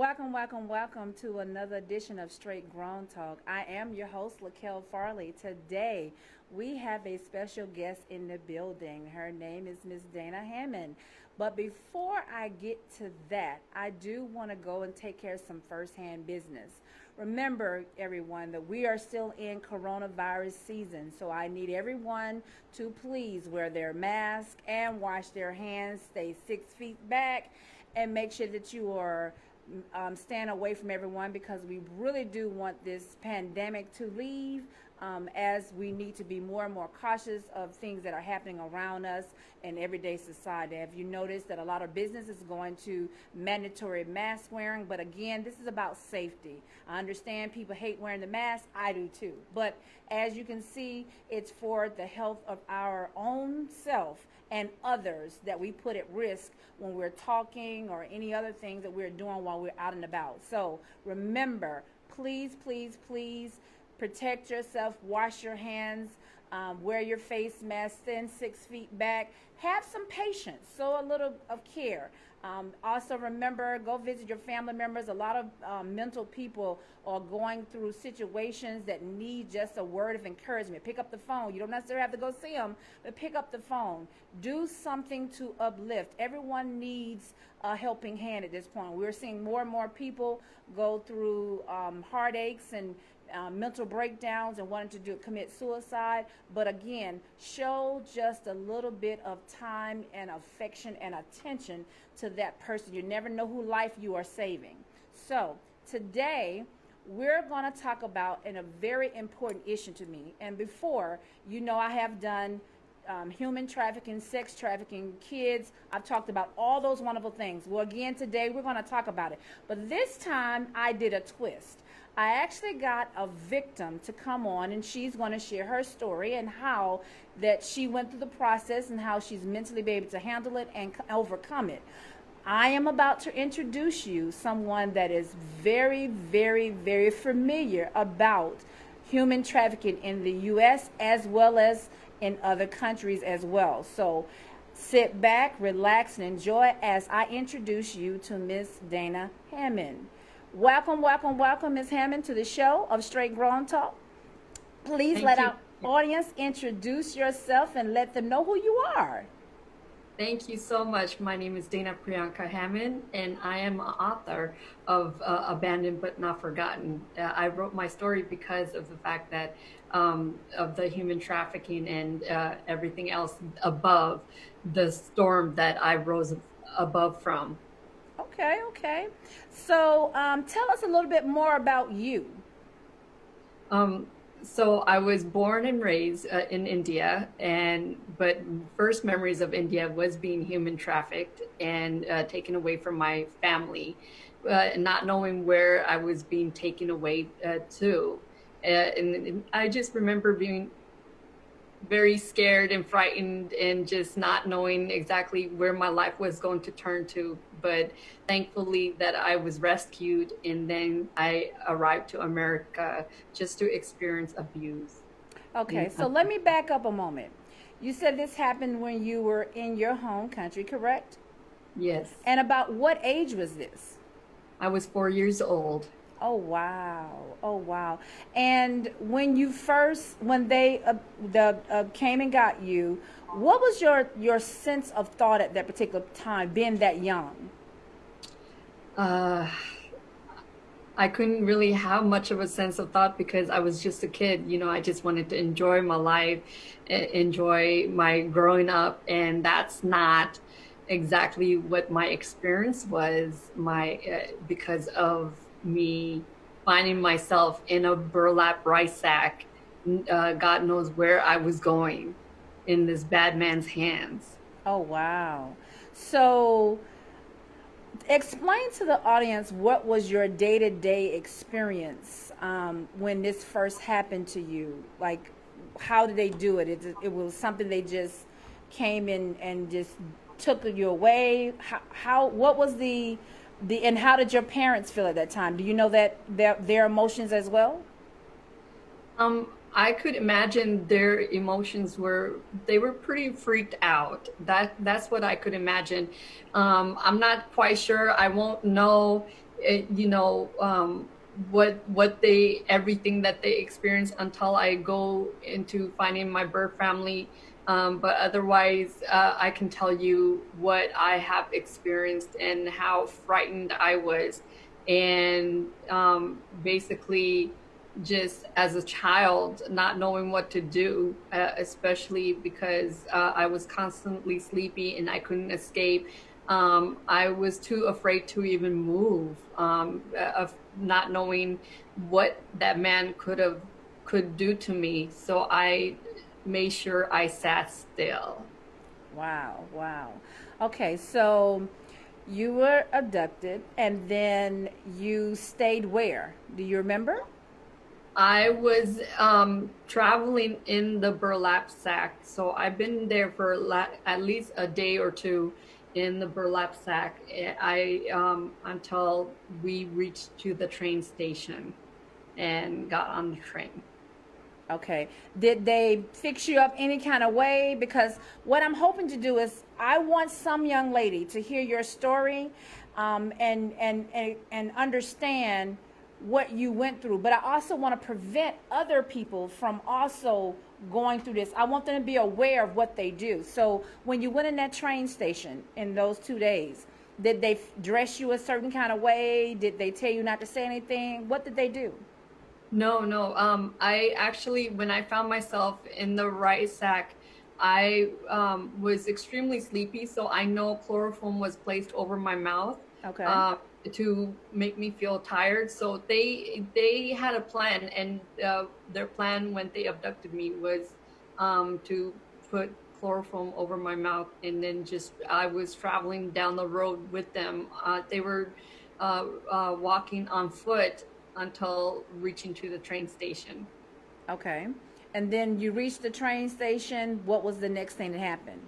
Welcome to another edition of Straight Grown Talk. I am your host, Farley. Today, we have a special guest in the building. Her name is Miss Dana Hammond. But before I get to that, I do want to go and take care of some firsthand business. Remember, everyone, that we are still in coronavirus season, so I need everyone to please wear their mask and wash their hands, stay 6 feet back, and make sure that you are stand away from everyone, because we really do want this pandemic to leave, as we need to be more and more cautious of things that are happening around us in everyday society. Have you noticed that a lot of business is going to mandatory mask wearing? But again, this is about safety. I understand people hate wearing the mask. I do too. But as you can see, it's for the health of our own self and others that we put at risk when we're talking or any other things that we're doing while we're out and about. So remember, please, please, please protect yourself, wash your hands, wear your face mask, stand 6 feet back, have some patience, show a little of care. Also remember, go visit your family members. A lot of mental people are going through situations that need just a word of encouragement. Pick up the phone. You don't necessarily have to go see them, but pick up the phone. Do something to uplift. Everyone needs a helping hand at this point. We're seeing more and more people go through heartaches and mental breakdowns and wanting to commit suicide. But again, show just a little bit of time and affection and attention to that person. You never know who life you are saving. So today we're going to talk about a very important issue to me. And before, I have done human trafficking, sex trafficking, kids. I've talked about all those wonderful things. Well, again, today we're going to talk about it. But this time I did a twist. I actually got a victim to come on, and she's going to share her story and how that she went through the process and how she's mentally be able to handle it and overcome it. I am about to introduce you someone that is very, very, very familiar about human trafficking in the U.S. as well as in other countries as well. So sit back, relax, and enjoy as I introduce you to Miss Dana Hammond. Welcome, Ms. Hammond, to the show of Straight Grown Talk. Please Thank let you. our audience introduce yourself and let them know who you are. Thank you so much. My name is Dana Priyanka Hammond, and I am an author of Abandoned But Not Forgotten. I wrote my story because of the fact that of the human trafficking and everything else above the storm that I rose above from. Okay. So tell us a little bit more about you. So I was born and raised in India, but first memories of India was being human trafficked and taken away from my family, not knowing where I was being taken away to. And I just remember being very scared and frightened and just not knowing exactly where my life was going to turn to. But thankfully that I was rescued, and then I arrived to America just to experience abuse. Okay, so let me back up a moment. You said this happened when you were in your home country, correct? Yes. And about what age was this? I was 4 years old. Oh wow. And when they came and got you, what was your sense of thought at that particular time, being that young? I couldn't really have much of a sense of thought because I was just a kid. I just wanted to enjoy my life, enjoy my growing up, and that's not exactly what my experience was. Because of me finding myself in a burlap rice sack, God knows where I was going, in this bad man's hands. Oh wow. So explain to the audience, what was your day-to-day experience when this first happened to you? Like, how did they do it? It was something they just came in and just took you away? What was and how did your parents feel at that time? Do you know that their emotions as well? I could imagine their emotions they were pretty freaked out. That's what I could imagine. I'm not quite sure. I won't know what they everything that they experience until I go into finding my birth family. But otherwise, I can tell you what I have experienced and how frightened I was. And basically, just as a child, not knowing what to do, especially because I was constantly sleepy and I couldn't escape. I was too afraid to even move, of not knowing what that man could do to me. So I made sure I sat still. Wow, wow. Okay, so you were abducted and then you stayed where? Do you remember? I was traveling in the burlap sack, so I've been there for at least a day or two in the burlap sack. I until we reached to the train station and got on the train. Okay. Did they fix you up any kind of way? Because what I'm hoping to do is I want some young lady to hear your story, and understand what you went through. But I also want to prevent other people from also going through this. I want them to be aware of what they do. So when you went in that train station in those 2 days, did they dress you a certain kind of way? Did they tell you not to say anything? What did they do? No, no. I actually, when I found myself in the rice sack, I was extremely sleepy, so I know chloroform was placed over my mouth Okay. uh, to make me feel tired. So they had a plan, and their plan when they abducted me was to put chloroform over my mouth, and then just I was traveling down the road with them. They were walking on foot until reaching to the train station. Okay. And then you reached the train station. What was the next thing that happened?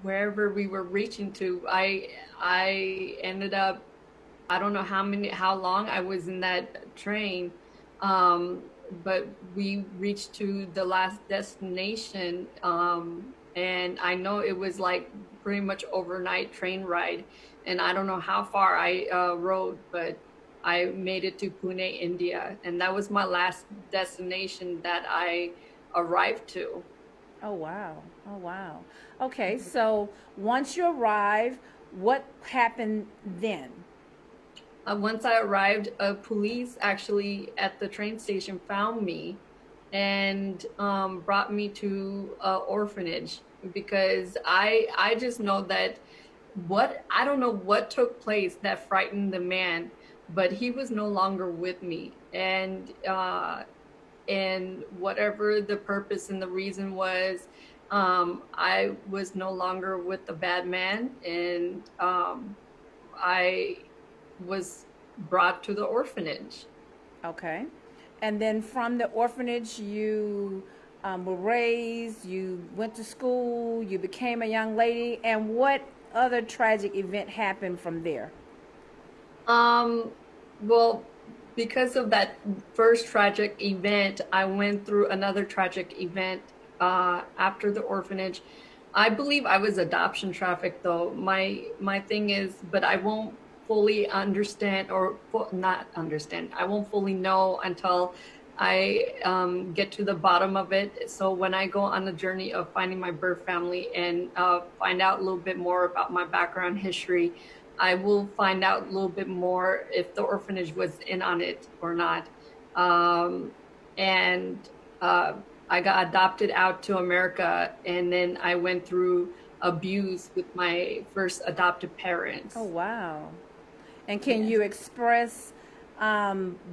Wherever we were reaching to, I ended up, I don't know how long I was in that train, um, but we reached to the last destination, and I know it was like pretty much overnight train ride, and I don't know how far I rode, but I made it to Pune, India, and that was my last destination that I arrived to. Oh, wow. Oh, wow. Okay. So once you arrive, what happened then? Once I arrived, police actually at the train station found me and brought me to an orphanage because I just know that what I don't know what took place that frightened the man, but he was no longer with me, and whatever the purpose and the reason was, I was no longer with the bad man, and I was brought to the orphanage. Okay. And then from the orphanage, you were raised, you went to school, you became a young lady. And what other tragic event happened from there? Um, well, because of that first tragic event, I went through another tragic event after the orphanage. I believe I was adoption trafficked, though. My thing is, but I won't fully understand or not understand. I won't fully know until I get to the bottom of it. So when I go on the journey of finding my birth family and find out a little bit more about my background history, I will find out a little bit more if the orphanage was in on it or not. Um, and I got adopted out to America, and then I went through abuse with my first adoptive Oh, parents. wow. And can Yes. you express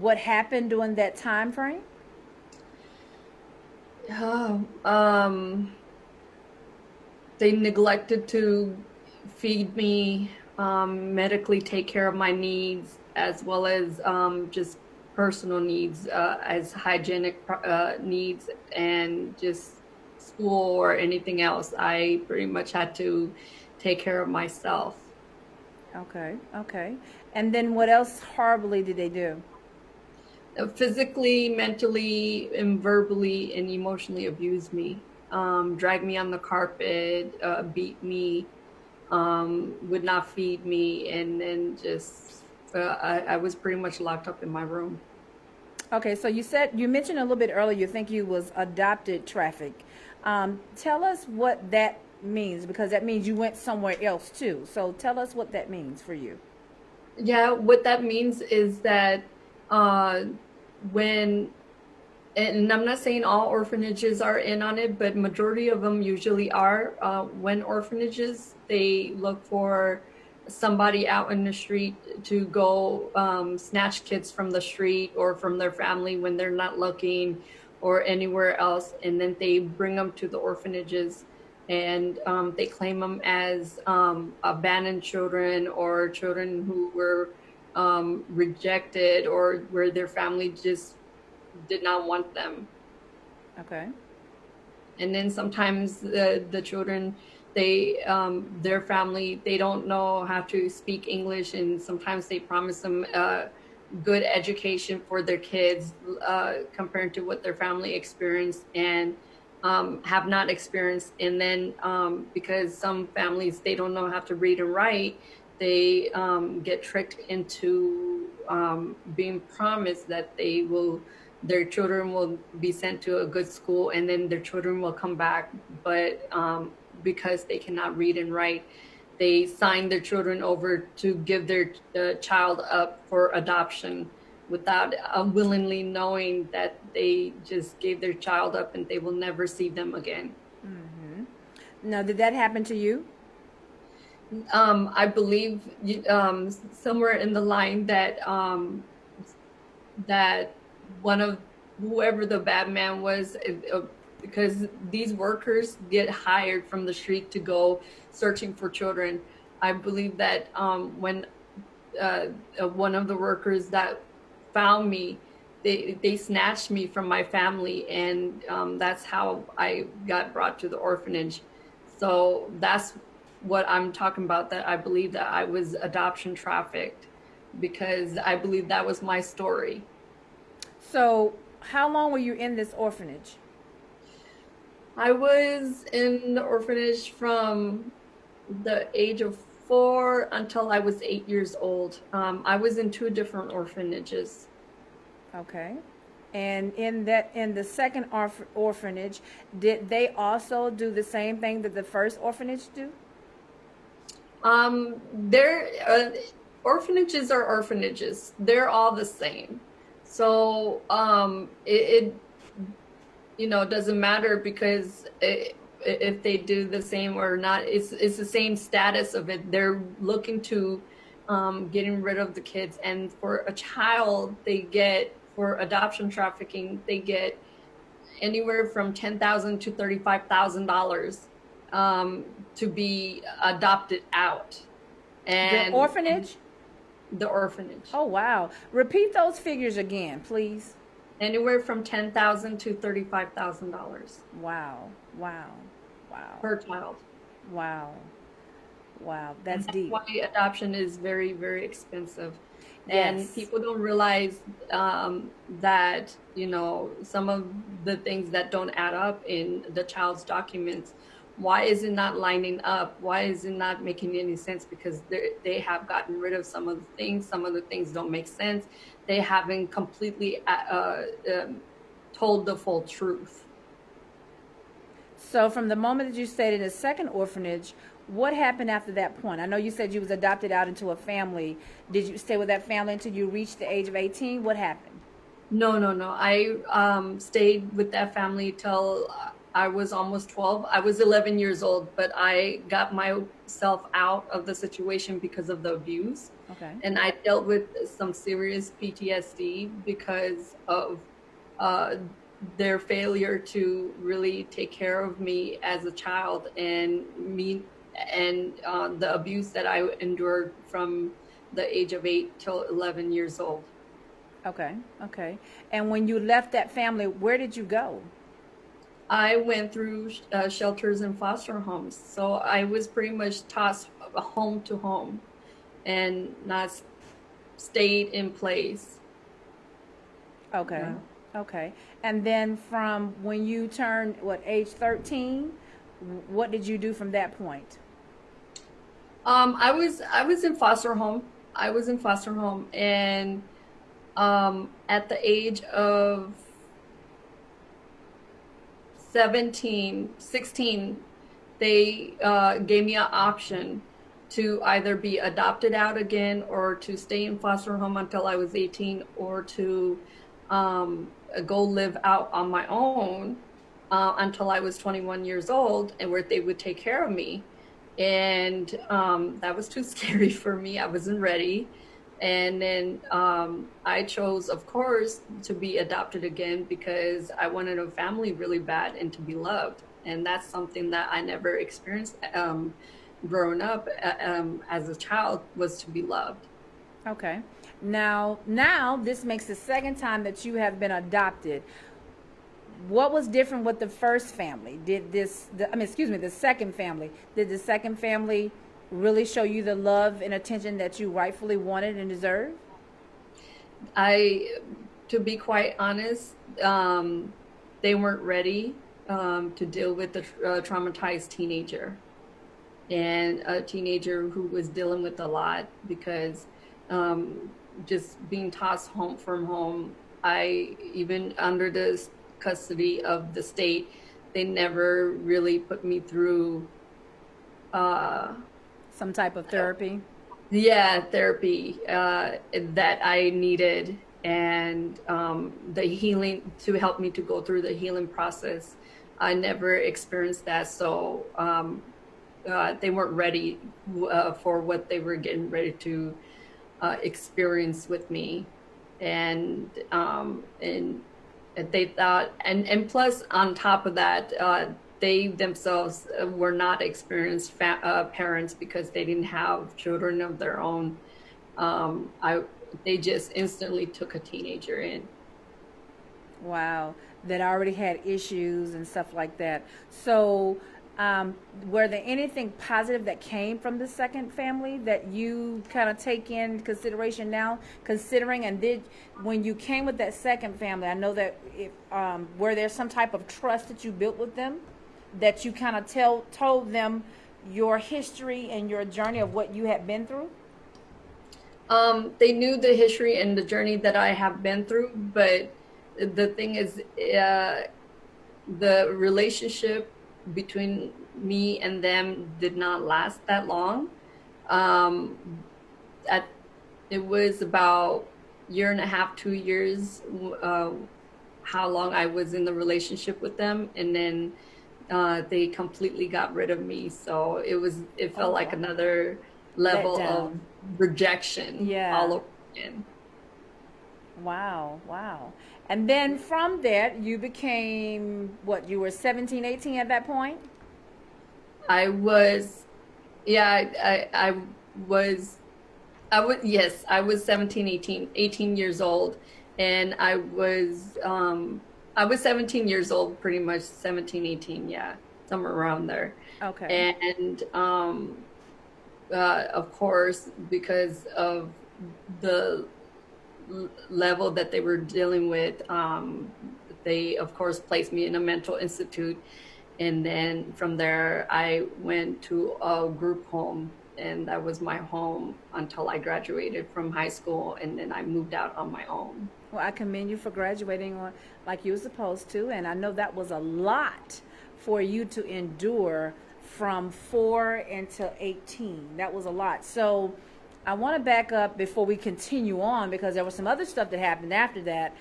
what happened during that time frame? Oh, they neglected to feed me, medically take care of my needs, as well as just personal needs, as hygienic needs, and just school or anything else. I pretty much had to take care of myself. Okay, okay. And then what else horribly did they do? Physically, mentally, and verbally and emotionally abused me. Dragged me on the carpet, beat me, would not feed me, and then just I was pretty much locked up in my room. Okay, so you mentioned a little bit earlier. You think you was adopted traffic. Tell us what that means, because that means you went somewhere else too. So tell us what that means for you. Yeah, what that means is that uh, when, and I'm not saying all orphanages are in on it, but majority of them usually are. When orphanages, they look for somebody out in the street to go snatch kids from the street or from their family when they're not looking or anywhere else, and then they bring them to the orphanages, and they claim them as abandoned children or children who were rejected or where their family just did not want them. Okay. And then sometimes the children, they their family, they don't know how to speak English, and sometimes they promise them good education for their kids compared to what their family experienced and have not experienced. And then because some families, they don't know how to read and write, they get tricked into being promised that their children will be sent to a good school, and then their children will come back. But because they cannot read and write, they sign their children over to give their child up for adoption without willingly knowing that they just gave their child up and they will never see them again. Now, did that happen to you? I believe somewhere in the line that that one of whoever the bad man was, because these workers get hired from the street to go searching for children. I believe that when one of the workers that found me, they snatched me from my family, and that's how I got brought to the orphanage. So that's what I'm talking about, that I believe that I was adoption trafficked, because I believe that was my story. So, how long were you in this orphanage? I was in the orphanage from the age of 4 until I was 8 years old. I was in 2 different orphanages. Okay. And in the second orphanage, did they also do the same thing that the first orphanage do? Their orphanages are orphanages. They're all the same. So it doesn't matter, because if they do the same or not, it's the same status of it. They're looking to getting rid of the kids, and for a child, for adoption trafficking, they get anywhere from $10,000 to $35,000 to be adopted out. And the orphanage? The orphanage. Oh, wow. Repeat those figures again, please. Anywhere from $10,000 to $35,000. Wow. Wow. Wow. Per child. Wow. Wow. That's deep. Why adoption is very, very expensive. Yes. And people don't realize that, some of the things that don't add up in the child's documents, why is it not lining up? Why is it not making any sense? Because they have gotten rid of some of the things. Some of the things don't make sense. They haven't completely told the full truth. So from the moment that you stayed in the second orphanage, what happened after that point? I know you said you was adopted out into a family. Did you stay with that family until you reached the age of 18? What happened? No. I stayed with that family till I was almost 12. I was 11 years old, but I got myself out of the situation because of the abuse. Okay. And I dealt with some serious PTSD because of their failure to really take care of me as a child, and the abuse that I endured from the age of 8 till 11 years old. Okay. And when you left that family, where did you go? I went through shelters and foster homes. So I was pretty much tossed home to home and not stayed in place. Okay. Yeah. Okay. And then from when you turned, age 13, what did you do from that point? I was in foster home. I was in foster home, and at the age of 17, 16, they gave me an option to either be adopted out again or to stay in foster home until I was 18, or to go live out on my own until I was 21 years old, and where they would take care of me. And that was too scary for me. I wasn't ready. And then I chose, of course, to be adopted again because I wanted a family really bad and to be loved. And that's something that I never experienced growing up as a child, was to be loved. Okay. Now this makes the second time that you have been adopted. What was different with the first family? The second family. Did the second family really show you the love and attention that you rightfully wanted and deserved? To be quite honest, they weren't ready to deal with the traumatized teenager, and a teenager who was dealing with a lot because just being tossed home from home. Even under the custody of the state, they never really put me through some type of therapy. Therapy that I needed, and the healing, to help me to go through the healing process. I never experienced that, so they weren't ready for what they were getting ready to experience with me. And they thought, and plus on top of that, they themselves were not experienced parents because they didn't have children of their own. They just instantly took a teenager in. Wow, that already had issues and stuff like that. So, were there anything positive that came from the second family that you kind of take in consideration now, considering, and when you came with that second family, I know that were there some type of trust that you built with them, that you kind of told them your history and your journey of what you had been through? They knew the history and the journey that I have been through, but the thing is, the relationship between me and them did not last that long. It was about year and a half, 2 years, how long I was in the relationship with them, and then they completely got rid of me. So it felt like another level of rejection all over again. Wow. And then from that, you became, what, you were 17, 18 at that point? I was 17, 18 years old. And I was 17 years old, pretty much 17, 18. Yeah. Somewhere around there. Okay. And, of course, because of the level that they were dealing with, they of course placed me in a mental institute, and then from there I went to a group home, and that was my home until I graduated from high school, and then I moved out on my own. Well, I commend you for graduating like you were supposed to, and I know that was a lot for you to endure from 4 until 18. That was a lot. So I want to back up before we continue on, because there was some other stuff that happened after that.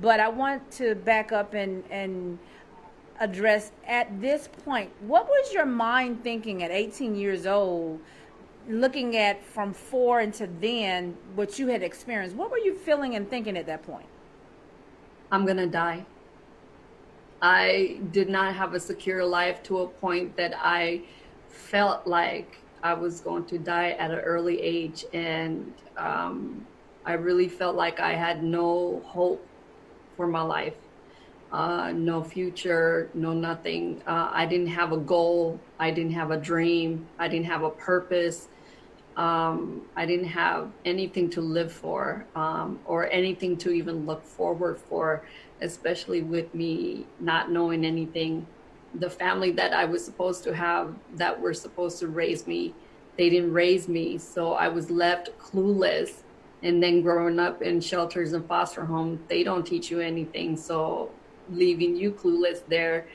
But I want to back up and address, at this point, what was your mind thinking at 18 years old, looking at from 4 until then, what you had experienced? What were you feeling and thinking at that point? I'm going to die. I did not have a secure life to a point that I felt like I was going to die at an early age. And I really felt like I had no hope for my life, no future, no nothing. I didn't have a goal. I didn't have a dream. I didn't have a purpose. I didn't have anything to live for, or anything to even look forward for, especially with me not knowing anything. The family that I was supposed to have, that were supposed to raise me, They didn't raise me, so I was left clueless. And then growing up in shelters and foster homes, they don't teach you anything, so leaving you clueless there.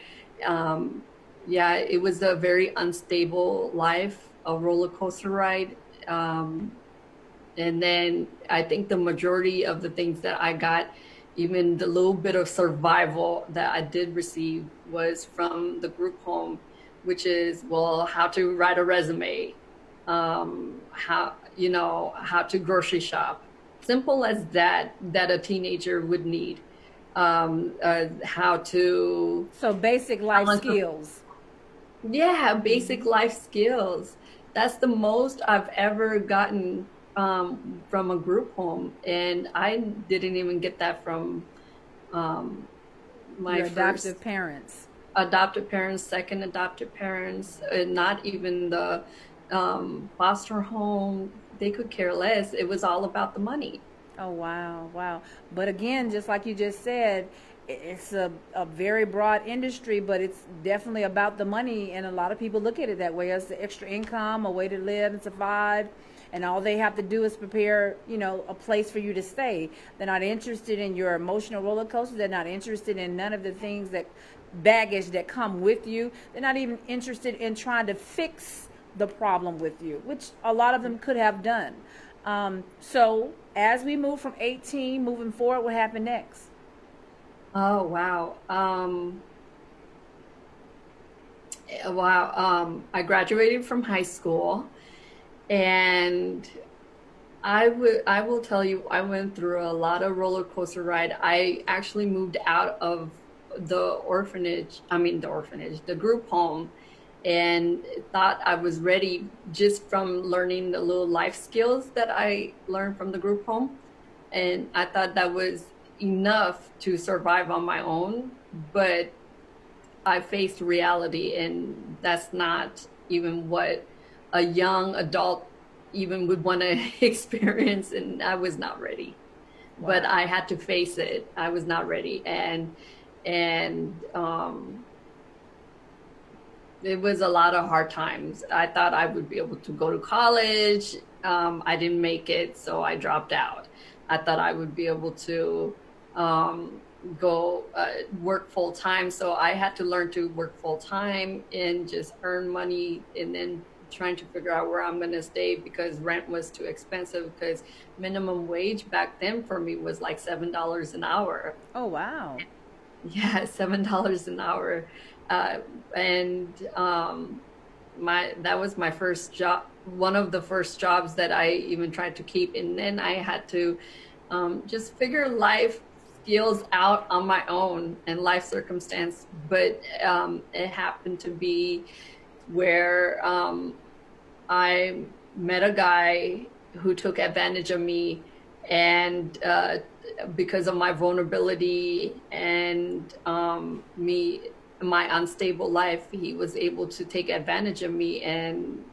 Um, yeah, it was a very unstable life, a roller coaster ride. Um, and then I think the majority of the things that I got, even the little bit of survival that I did receive, was from the group home, which is, well, how to write a resume, how, how to grocery shop. Simple as that, that a teenager would need. How to. So basic life skills. Yeah, basic life skills. That's the most I've ever gotten from a group home, and I didn't even get that from um, my Your first adoptive parents. adopted parents, second adopted parents, and not even the foster home. They could care less. It was all about the money. Oh, wow, wow. But again, just like you just said, it's a very broad industry, but it's definitely about the money. And a lot of people look at it that way as the extra income, a way to live and survive. And all they have to do is prepare, a place for you to stay. They're not interested in your emotional roller coaster. They're not interested in none of the things that baggage that come with you. They're not even interested in trying to fix the problem with you, which a lot of them could have done. So as we move from 18, moving forward, what happened next? Oh, wow. Wow. I graduated from high school, and I will tell you, I went through a lot of roller coaster ride. I actually moved out of the group home, and thought I was ready just from learning the little life skills that I learned from the group home. And I thought that was enough to survive on my own, but I faced reality, and that's not even what a young adult even would want to experience, and I was not ready. Wow. But I had to face it. I was not ready, and it was a lot of hard times. I thought I would be able to go to college. I didn't make it, so I dropped out. I thought I would be able to go work full time. So I had to learn to work full time and just earn money, and then trying to figure out where I'm going to stay because rent was too expensive, because minimum wage back then for me was like $7 an hour. Oh, wow. Yeah, $7 an hour. And that was my first job, one of the first jobs that I even tried to keep. And then I had to just figure life skills out on my own and life circumstance. But it happened to be where I met a guy who took advantage of me, and because of my vulnerability and my unstable life, he was able to take advantage of me, and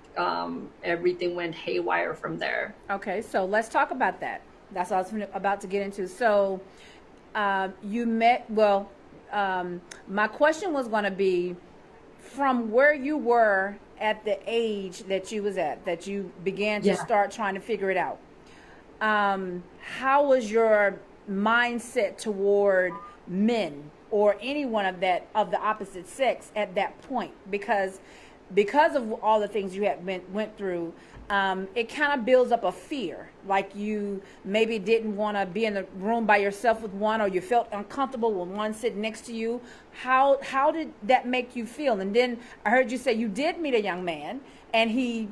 everything went haywire from there. Okay, so let's talk about that. That's what I was about to get into. So you met, my question was going to be, from where you were at the age that you was at, that you began to start trying to figure it out, how was your mindset toward men or anyone of the opposite sex at that point? Because of all the things you had went through, it kind of builds up a fear, like you maybe didn't want to be in the room by yourself with one, or you felt uncomfortable when one sitting next to you. How did that make you feel? And then I heard you say you did meet a young man, and he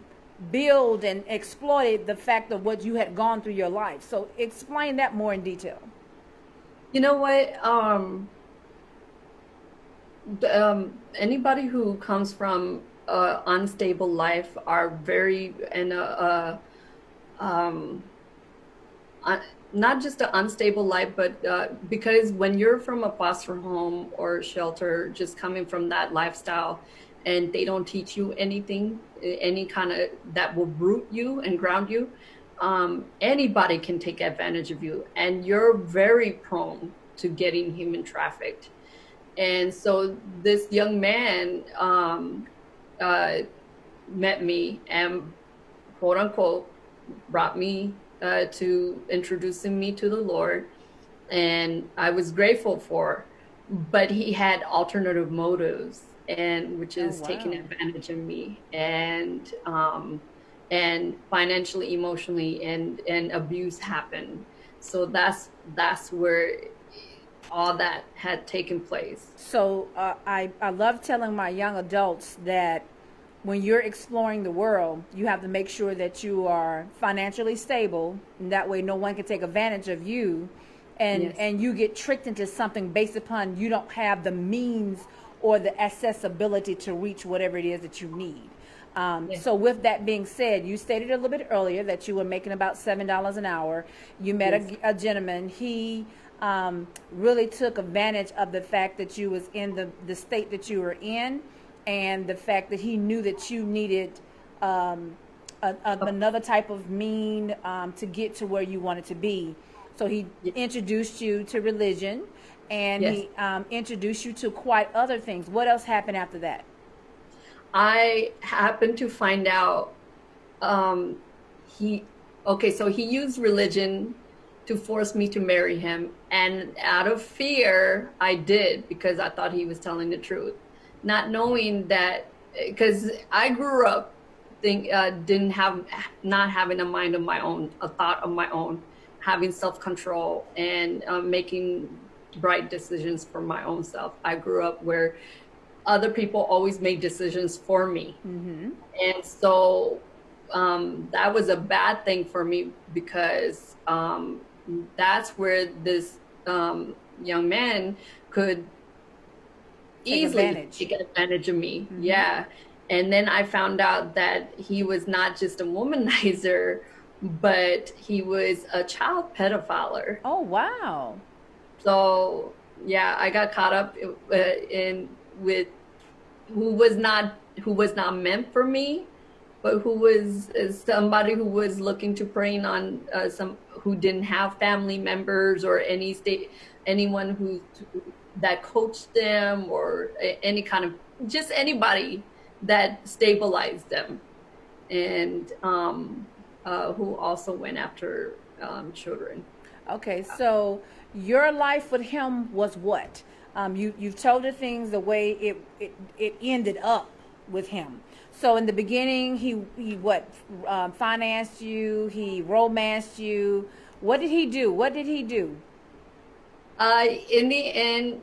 billed and exploited the fact of what you had gone through your life. So explain that more in detail. You know what? Anybody who comes from unstable life are very not just an unstable life, but because when you're from a foster home or shelter, just coming from that lifestyle, and they don't teach you anything, any kind of that will root you and ground you, anybody can take advantage of you, and you're very prone to getting human trafficked. And so this young man met me, and quote unquote, brought me to introducing me to the Lord, and I was grateful for. But he had alternative motives, and which Oh, is taking wow. advantage of me, and financially, emotionally, and abuse happened. So that's where all that had taken place. So I love telling my young adults that when you're exploring the world, you have to make sure that you are financially stable, and that way no one can take advantage of you, Yes. and you get tricked into something based upon you don't have the means or the accessibility to reach whatever it is that you need. Yes. So with that being said, you stated a little bit earlier that you were making about $7 an hour. You met Yes. a gentleman. He really took advantage of the fact that you was in the state that you were in, and the fact that he knew that you needed another type of mean to get to where you wanted to be. So he introduced you to religion, and Yes. he introduced you to quite other things. What else happened after that? I happened to find out um, he okay, so he used religion to force me to marry him, and out of fear, I did because I thought he was telling the truth, not knowing that because I grew up didn't have not having a mind of my own, a thought of my own, having self control and making right decisions for my own self. I grew up where other people always made decisions for me. Mm-hmm. And so that was a bad thing for me because that's where this young man could Take easily advantage. take advantage of me. Mm-hmm. Yeah. And then I found out that he was not just a womanizer, but he was a child pedophile. Oh, wow. So yeah, I got caught up in with who was not meant for me, but who was somebody who was looking to prey on some who didn't have family members or anyone who that coached them or any kind of just anybody that stabilized them, and who also went after children. Okay, so your life with him was what? You've told the things the way it ended up with him. So in the beginning, he what financed you? He romanced you. What did he do? What did he do? In the end,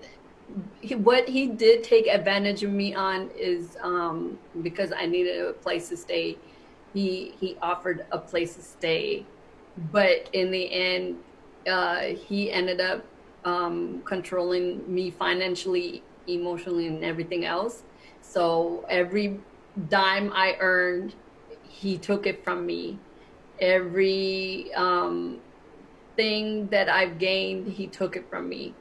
what he did take advantage of me on is because I needed a place to stay. He offered a place to stay, but in the end, he ended up controlling me financially, emotionally, and everything else. So every dime I earned, he took it from me. Every thing that I've gained, he took it from me.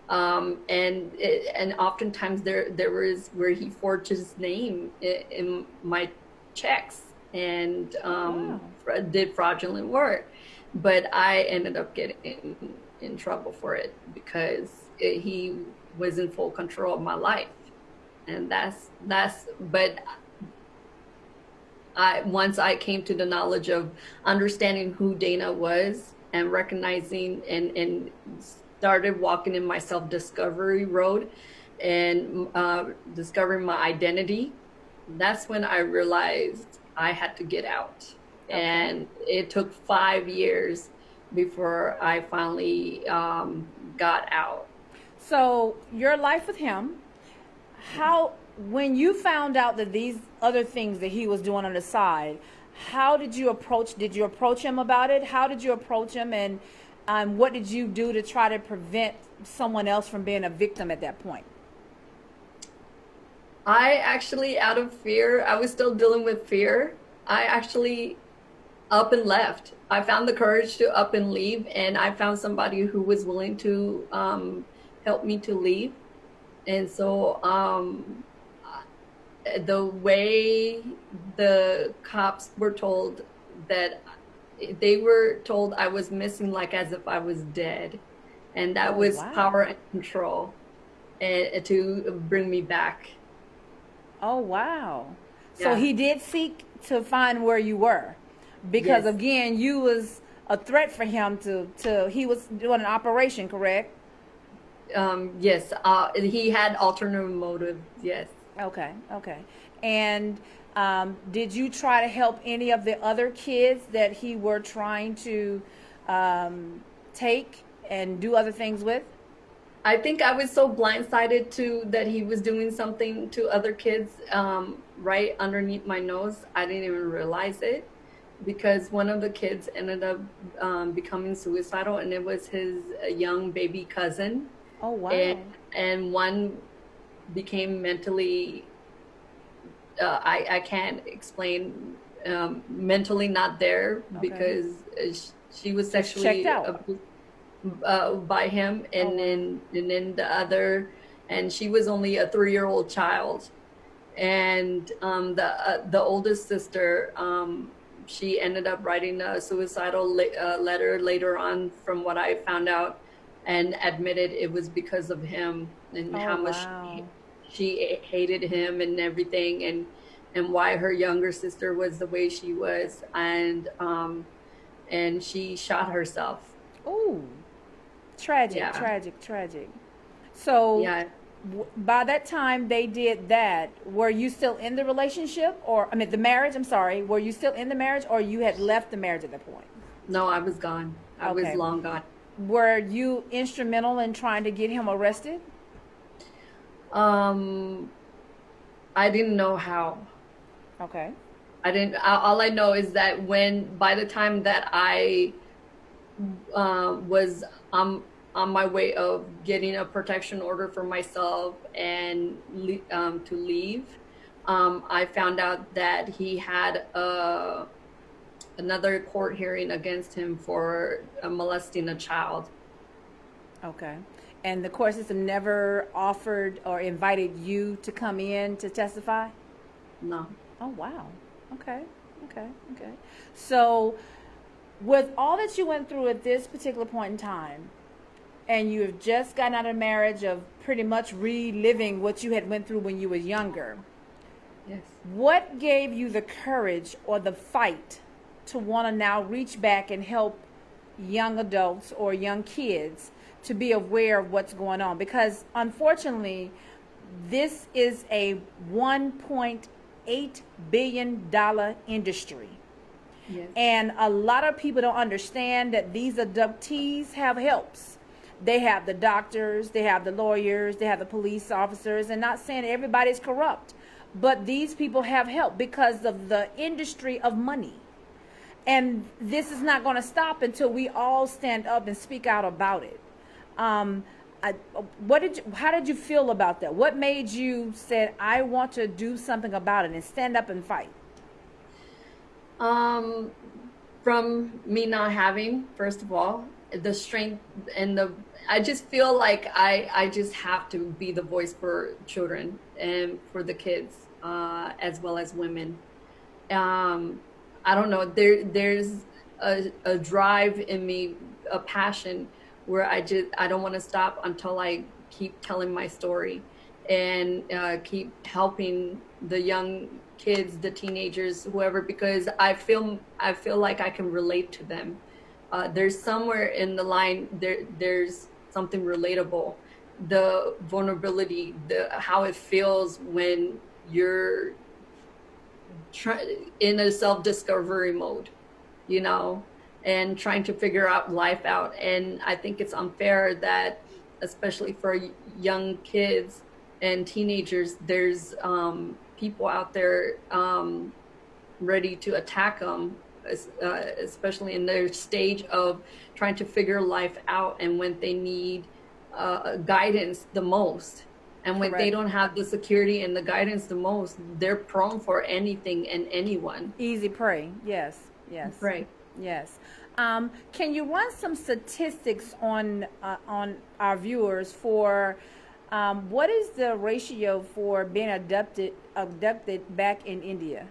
And oftentimes there was where he forged his name in my checks and Wow. did fraudulent work. But I ended up getting in trouble for it because he was in full control of my life, and that's. But once I came to the knowledge of understanding who Dana was and recognizing and started walking in my self-discovery road and discovering my identity, that's when I realized I had to get out. Okay. And it took 5 years before I finally got out. So your life with him, how when you found out that these other things that he was doing on the side, how did you approach? Did you approach him about it? How did you approach him, and what did you do to try to prevent someone else from being a victim at that point? I actually, out of fear, I was still dealing with fear. I actually up and left. I found the courage to up and leave, and I found somebody who was willing to help me to leave. And so the way the cops were told that they were told I was missing, like as if I was dead, and that Oh, was wow. power and control, and to bring me back. Oh, wow. So Yeah. he did seek to find where you were. because Yes. again, you was a threat for him to he was doing an operation, correct? Yes. He had alternative motives. Yes. Okay, okay. And did you try to help any of the other kids that he were trying to take and do other things with? I think I was so blindsided to that he was doing something to other kids right underneath my nose. I didn't even realize it because one of the kids ended up becoming suicidal, and it was his young baby cousin, Oh, and wow. and one became mentally I can't explain mentally not there Okay. because she was Just checked sexually out. abused by him, Oh, and wow. then the other, and she was only a 3-year-old child, and the oldest sister, she ended up writing a suicidal letter later on, from what I found out, and admitted it was because of him and Oh, how much wow. she hated him and everything, and why her younger sister was the way she was, and she shot herself. Ooh, tragic, Yeah. tragic, tragic. So, Yeah. by that time they did that, were you still in the relationship, or I mean the marriage? I'm sorry. Were you still in the marriage, or you had left the marriage at that point? No, I was gone. I was Okay. long gone. Were you instrumental in trying to get him arrested? Um, I didn't know how. Okay. I didn't. All I know is that by the time that I was on my way of getting a protection order for myself and to leave, I found out that he had another court hearing against him for molesting a child. Okay. And the court system never offered or invited you to come in to testify? No. Oh, wow. Okay. Okay. Okay. So, with all that you went through at this particular point in time, and you have just gotten out of marriage of pretty much reliving what you had went through when you were younger, Yes. what gave you the courage or the fight to want to now reach back and help young adults or young kids to be aware of what's going on? Because unfortunately, this is a $1.8 billion industry. Yes. And a lot of people don't understand that these abductees have helps. They have the doctors, they have the lawyers, they have the police officers, and not saying everybody's corrupt, but these people have help because of the industry of money. And this is not going to stop until we all stand up and speak out about it. Um, how did you feel about that? What made you said, I want to do something about it and stand up and fight? Um, from me not having, first of all, the strength and I just feel like I just have to be the voice for children and for the kids, as well as women. Um, I don't know, there's a drive in me, a passion where I don't want to stop until I keep telling my story and keep helping the young kids, the teenagers, whoever, because I feel like I can relate to them. There's somewhere in the line there's something relatable, the vulnerability, the how it feels when you're in a self-discovery mode, you know, and trying to figure out life out. And I think it's unfair that, especially for young kids and teenagers, there's people out there ready to attack them, especially in their stage of trying to figure life out, and when they need guidance the most. And when they Correct. don't have the security and the guidance the most, they're prone for anything and anyone. Easy prey. Yes. Yes. Right. Yes. Can you run some statistics on our viewers for what is the ratio for being abducted back in India?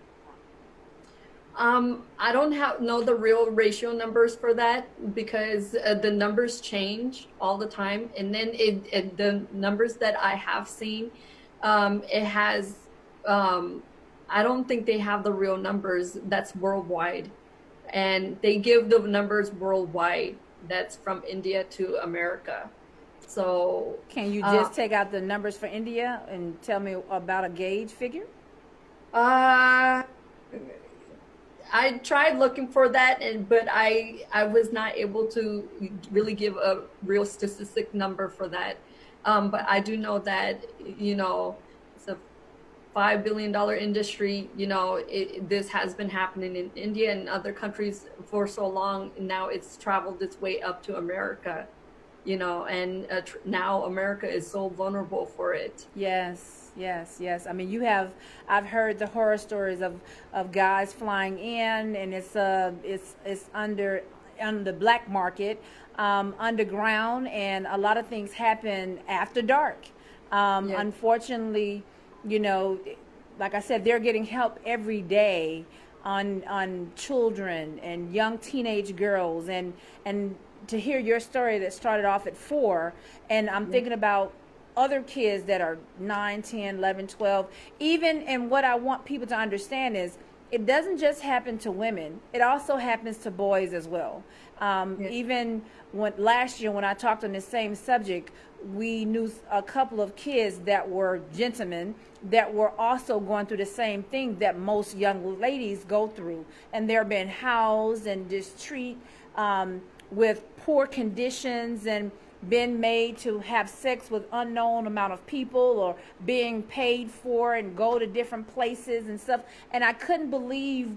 I don't know the real ratio numbers for that, because the numbers change all the time. And then the numbers that I have seen, it has, I don't think they have the real numbers. That's worldwide. and they give the numbers worldwide. That's from India to America. So, Can you just take out the numbers for India and tell me about a gauge figure? uh, I tried looking for that, but I was not able to really give a real statistic number for that. But I do know that, it's a $5 billion industry. This has been happening in India and other countries for so long. Now it's traveled its way up to America, and now America is so vulnerable for it. Yes, yes, yes. I mean, I've heard the horror stories of guys flying in, and it's under on the black market, underground, and a lot of things happen after dark. Yeah. Unfortunately, you know, like I said, they're getting help every day on children and young teenage girls, and to hear your story that started off at 4, and I'm thinking about other kids that are 9, 10, 11, 12 even. And what I want people to understand is it doesn't just happen to women, it also happens to boys as well. Yeah. Even when last year when I talked on this same subject, we knew a couple of kids that were gentlemen that were also going through the same thing that most young ladies go through, and they're being housed and just treat with poor conditions, and been made to have sex with unknown amount of people, or being paid for and go to different places and stuff. And I couldn't believe,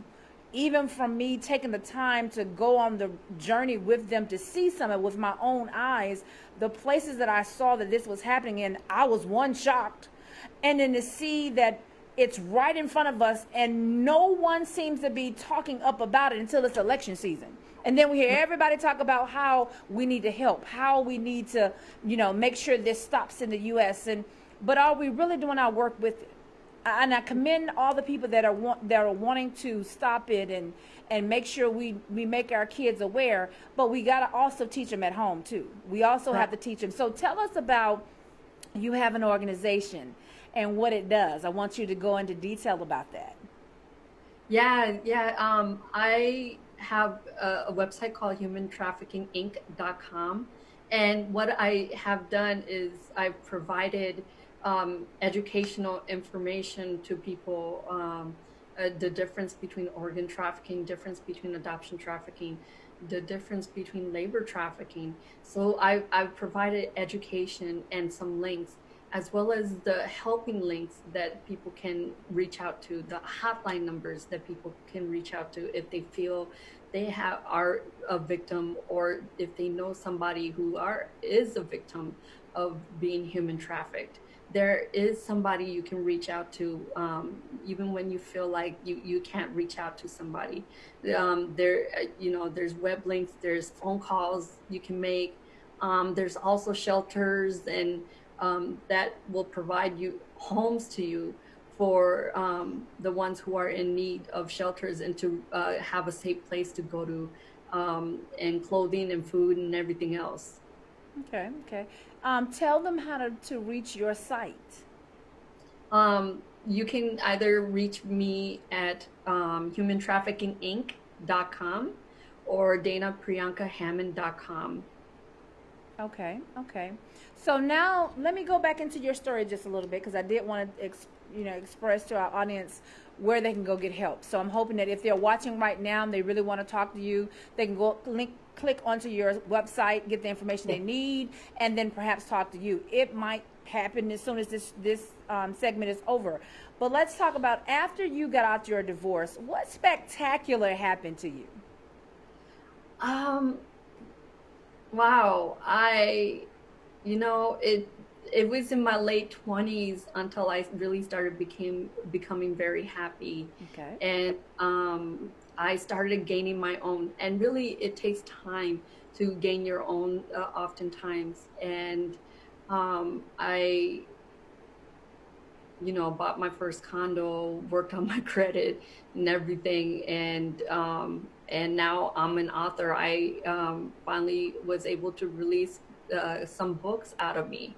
even from me taking the time to go on the journey with them to see some of it with my own eyes, the places that I saw that this was happening in, I was shocked. And then to see that it's right in front of us and no one seems to be talking up about it until it's election season. And then we hear everybody talk about how we need to help, how we need to, make sure this stops in the U.S. But are we really doing our work with it? And I commend all the people that are wanting to stop it and make sure we make our kids aware. But we got to also teach them at home too. We also have to teach them. So tell us about, you have an organization and what it does. I want you to go into detail about that. Yeah, yeah. I have a website called humantraffickinginc.com. And what I have done is I've provided educational information to people, the difference between organ trafficking, difference between adoption trafficking, the difference between labor trafficking. So I've provided education and some links, as well as the helping links that people can reach out to, the hotline numbers that people can reach out to if they feel they are a victim, or if they know somebody who is a victim of being human trafficked. There is somebody you can reach out to, even when you feel like you can't reach out to somebody. There's web links, there's phone calls you can make. There's also shelters and that will provide you homes to you for the ones who are in need of shelters, and to have a safe place to go to, and clothing and food and everything else. Okay, okay. Tell them how to reach your site. You can either reach me at humantraffickinginc.com or DanaPriyankaHammond.com. Okay, okay. So now let me go back into your story just a little bit, because I did want to express to our audience where they can go get help. So I'm hoping that if they're watching right now and they really want to talk to you, they can go click onto your website, get the information they need, and then perhaps talk to you. It might happen as soon as this segment is over. But let's talk about, after you got out your divorce, what spectacular happened to you? Wow. It was in my late 20s until I really started becoming very happy. Okay. And I started gaining my own, and really it takes time to gain your own, oftentimes. And I bought my first condo, worked on my credit and everything, and now I'm an author. I finally was able to release some books out of me,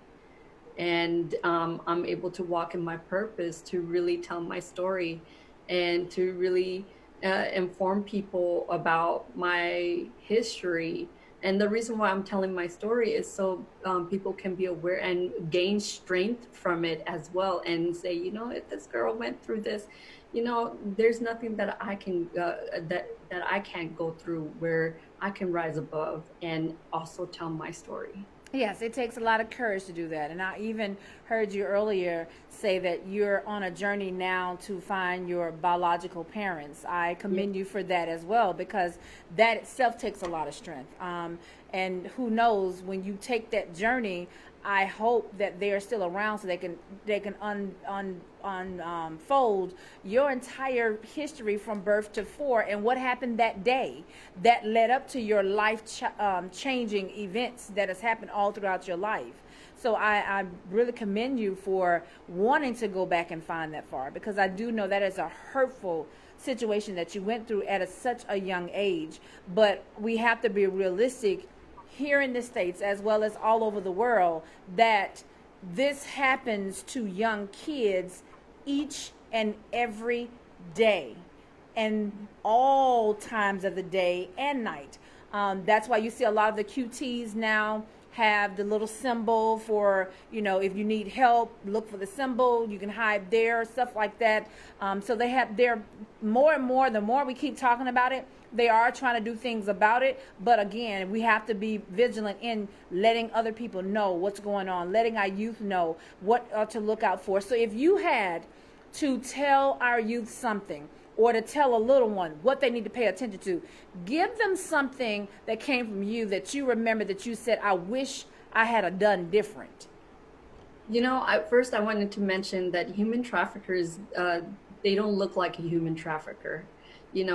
and I'm able to walk in my purpose, to really tell my story, and to really inform people about my history. And the reason why I'm telling my story is so people can be aware and gain strength from it as well, and say, if this girl went through this, there's nothing that I can that I can't go through, where I can rise above and also tell my story. Yes, it takes a lot of courage to do that. And I even heard you earlier say that you're on a journey now to find your biological parents. I Yeah. commend you for that as well, because that itself takes a lot of strength. And who knows, when you take that journey, I hope that they are still around so they can unfold your entire history from birth to four, and what happened that day that led up to your life changing events that has happened all throughout your life. So I really commend you for wanting to go back and find that far, because I do know that is a hurtful situation that you went through at such a young age. But we have to be realistic here in the States as well as all over the world, that this happens to young kids each and every day, and all times of the day and night. That's why you see a lot of the QTs now have the little symbol for, if you need help, look for the symbol, you can hide there, stuff like that. So they're more and more, the more we keep talking about it, they are trying to do things about it. But again, we have to be vigilant in letting other people know what's going on, letting our youth know what to look out for. So if you had to tell our youth something, or to tell a little one what they need to pay attention to, give them something that came from you that you remember that you said, I wish I had a done different. First I wanted to mention that human traffickers, they don't look like a human trafficker.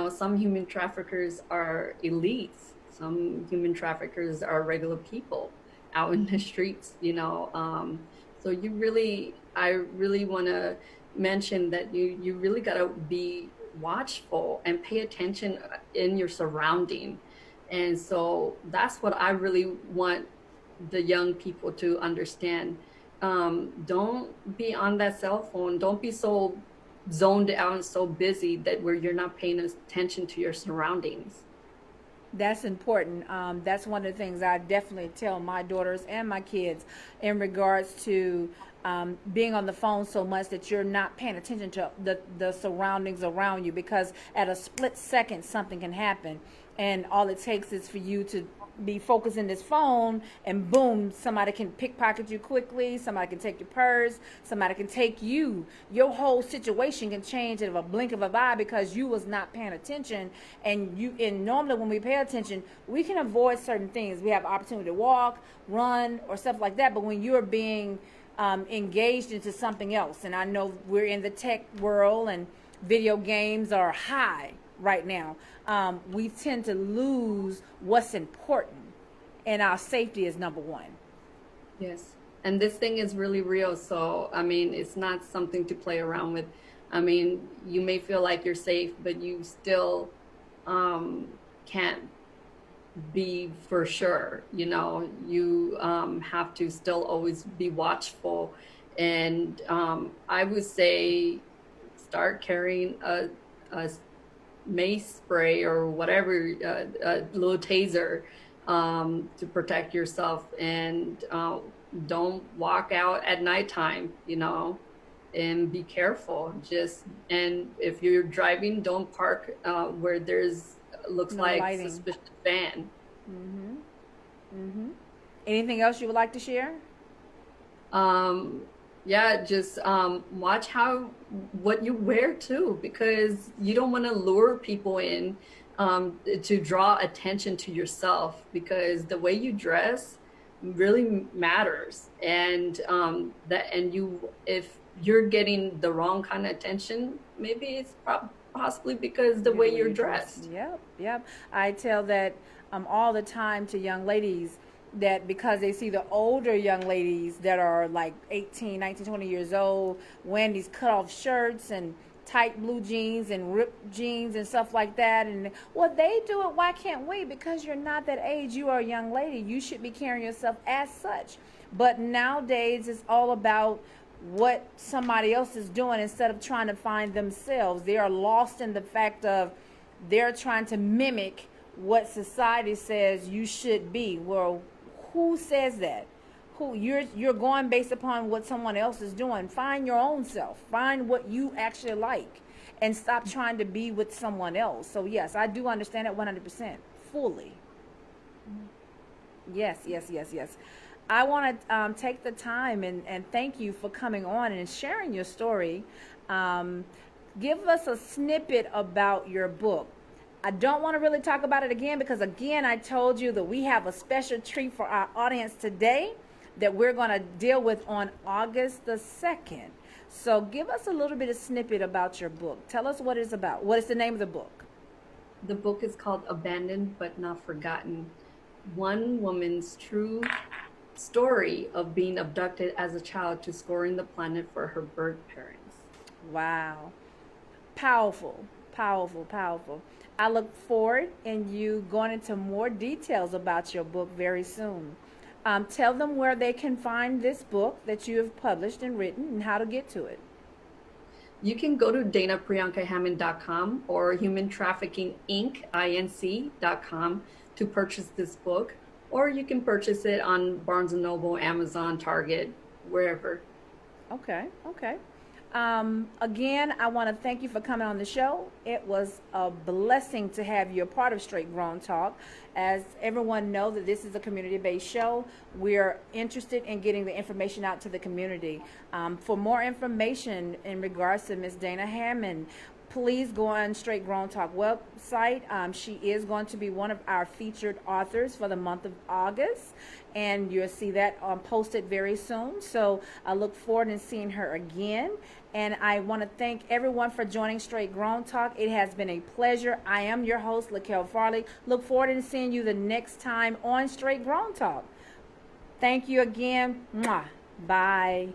Some human traffickers are elites. Some human traffickers are regular people out in the streets, So I really want to mention that you really got to be watchful and pay attention in your surrounding. And so that's what I really want the young people to understand. Don't be on that cell phone. Don't be so zoned out and so busy that where you're not paying attention to your surroundings. That's important. That's one of the things I definitely tell my daughters and my kids in regards to being on the phone so much that you're not paying attention to the surroundings around you, because at a split second something can happen, and all it takes is for you to be focused in this phone, and boom, somebody can pickpocket you quickly, somebody can take your purse, somebody can take you. Your whole situation can change in a blink of an eye because you was not paying attention. And normally when we pay attention, we can avoid certain things. We have opportunity to walk, run, or stuff like that. But when you're being engaged into something else, and I know we're in the tech world and video games are high right now, we tend to lose what's important, and our safety is number one. Yes. And this thing is really real. So, I mean, it's not something to play around with. I mean, you may feel like you're safe, but you still can't be for sure. You have to still always be watchful. And I would say start carrying a mace spray or whatever, a little taser, to protect yourself. And don't walk out at nighttime, and be careful. And if you're driving, don't park where there's looks No like lighting. suspicious van. Anything else you would like to share? Yeah, just watch what you wear too, because you don't want to lure people in to draw attention to yourself, because the way you dress really matters. And if you're getting the wrong kind of attention, maybe it's possibly because the way you're dressed. Yep. I tell that all the time to young ladies, that because they see the older young ladies that are like 18, 19, 20 years old wearing these cut off shirts and tight blue jeans and ripped jeans and stuff like that, and well, they do it, why can't we? Because you're not that age. You are a young lady. You should be carrying yourself as such. But nowadays it's all about what somebody else is doing instead of trying to find themselves. They are lost in the fact of they're trying to mimic what society says you should be. Well, who says that? Who you're going based upon what someone else is doing. Find your own self. Find what you actually like, and stop trying to be with someone else. So yes, I do understand it 100% fully. Yes, yes, yes, yes. I want to take the time and thank you for coming on and sharing your story. Um, Give us a snippet about your book. I don't want to really talk about it again because, again, I told you that we have a special treat for our audience today that we're going to deal with on August the 2nd. So give us a little bit of snippet about your book. Tell us what it's about. What is the name of the book? The book is called Abandoned But Not Forgotten. One woman's true story of being abducted as a child to scoring the planet for her birth parents. Wow. Powerful, powerful, powerful. I look forward in you going into more details about your book very soon. Tell them where they can find this book that you have published and written and how to get to it. You can go to danapriyankahammond.com or humantraffickinginc.com to purchase this book, or you can purchase it on Barnes & Noble, Amazon, Target, wherever. Okay, okay. Again, I want to thank you for coming on the show. It was a blessing to have you a part of Straight Grown Talk. As everyone knows that this is a community-based show, we're interested in getting the information out to the community. For more information in regards to Miss Dana Hammond, please go on Straight Grown Talk website. She is going to be one of our featured authors for the month of August, and you'll see that posted very soon. So I look forward to seeing her again. And I want to thank everyone for joining Straight Grown Talk. It has been a pleasure. I am your host, Farley. Look forward to seeing you the next time on Straight Grown Talk. Thank you again. Mwah. Bye.